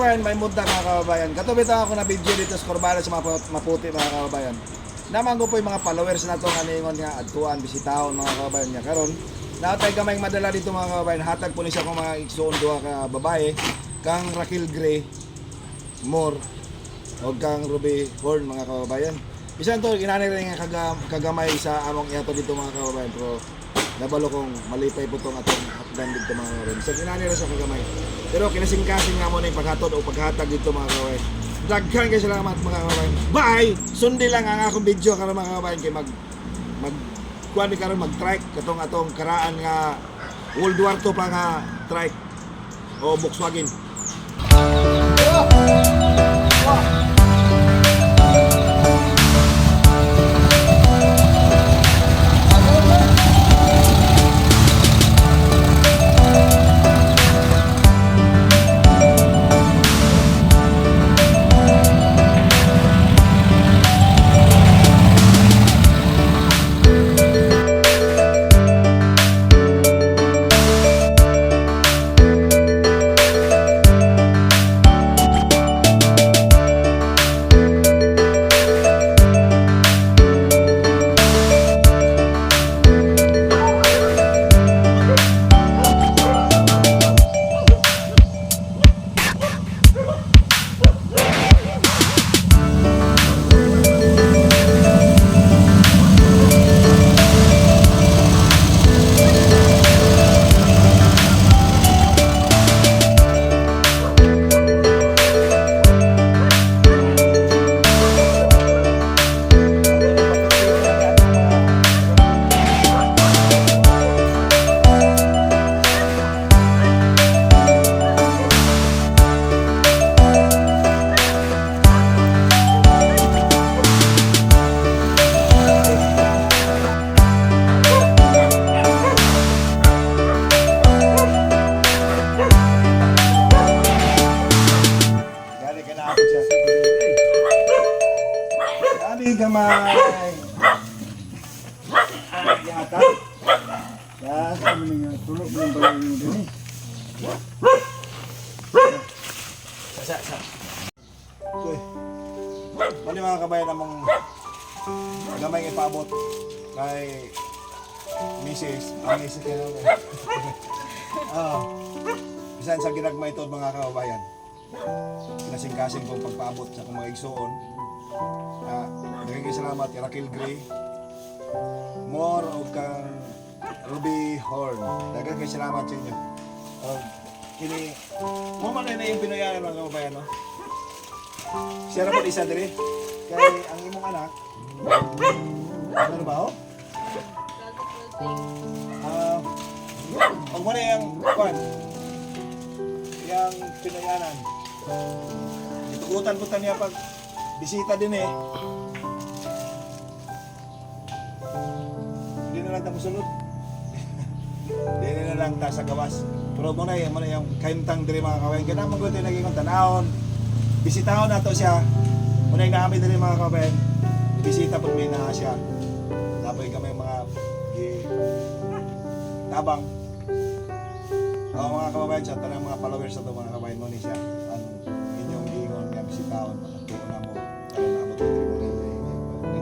kababayan, may munta mga kababayan. Katubit ako na video dito sa Corbales sa Maputi mga kababayan. Naman ko po yung mga followers na itong aningon nga adtuan, bisitahon mga kababayan niya. Karon, natay kamay madala dito mga kababayan. Hatag po niya kung mga igsuon duha ka babae. Kang Raquel Gray, Moore, o kang Ruby Horn mga kababayan. Bisan to, inanay rin nga kagamay sa among iyato dito mga kababayan. Pero nabalo kong malipay po itong atong hakdan dito mga kababayan. Bisan inanay rin sa kagamay. Pero kinasing-kasing nga mo na yung paghatod o paghatag dito mga kababayan. Daghan kayo salamat mga kababayan. Bye! Sundi lang ang akong video karon mga kababayan kay kuan karon mag-trike katong atong karaan nga World War II pa nga trike o Volkswagen. Gamay. Yata. Ya, Ini tulog ng balay mo din. sa. Okay. Mali mga kabayan among gamay nga ipaabot kay Mrs. Mrs. kayo. Bisan sa ginagmay ito mga kabayan. Kasing-kasing kong pagpaabot sa kong mga igsuon. Daghang salamat kay Raquel Gray, Moore o kang Ruby Horn. Daghang salamat sa inyo. Kini mo man na yung Pinoyanan mga kabayan, no? Siya ra po isa diri. Kay ang imong anak ano ba ho? Ang mo na yung kwan. Yang Pinoyanan. Itugutan po niya pag bisita din eh. Hindi na lang tayo sulod. Hindi na lang tayo sa gawas. Pero muna yung kaintang diri mga kawain. Kaya naman ko ito naging tanahon. Bisitahon na to siya. Muna yung naamit diri mga kawain. Bisita po may na siya. Tapos kami mga tabang. Mga kawain siya. Tanang mga followers sa ito mga kawain mo ni siya. Inyong ingon nga bisitahon.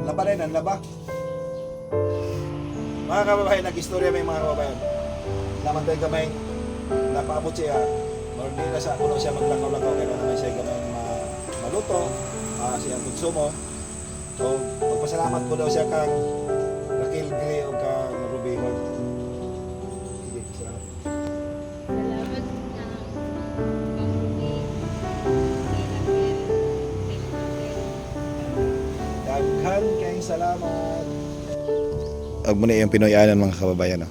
Laba rin, ang laba. Mga kababayan, nag-istorya may mga kababayan. Laman tayo kamay, napaabot siya. Or hindi na sa kuno siya maglakaw-lakaw kaya naman siya kamay maluto. Siya konsumo. So, magpasalamat ko daw siya kang Raquel Gray o kang Ruby Horn. Sige, salamat. Salamat Daghan kayong salamat. Ag mo na yung Pinoyanan mga kababayan. No?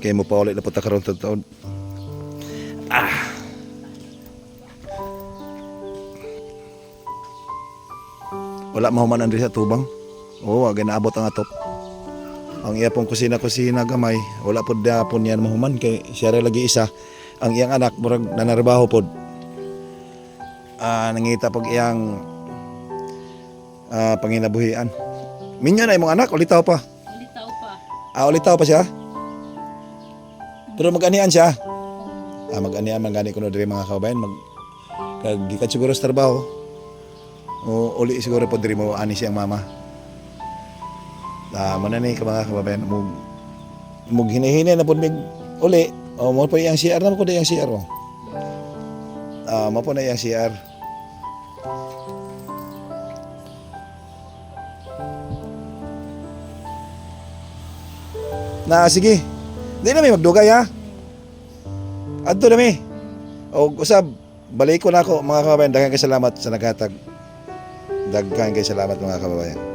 Kaya mo pa ulit na punta karoon taon. Wala mahuman andri sa tubang. Oo, wag naabot ang atop. Ang iya pong kusina gamay, wala pod dapon yan mahuman kay siya lagi isa. Ang iyang anak murag nanarbaho pod. Nangita pag iyang panginabuhian. Minyo na imong anak, ulitaw pa. Ulitaw pa. Ulitaw pa siya. Pero mag-anian siya. mag-aniya man gani kuno diri mga kababayan mag gikan siguro sa trabaho. O uli siguro po diri mo ani siyang mama. Mana ni ka mga kababayan mug hinahinay na pud mig uli. O mo po yang CR na ko yang CR mo. Mo po na yang CR. Na sige. Di na may magdugay ha. Adto na mi. O usab balik ko na ako mga kababayan. Daghang kay salamat sa naghatag. Daghang kay salamat mga kababayan.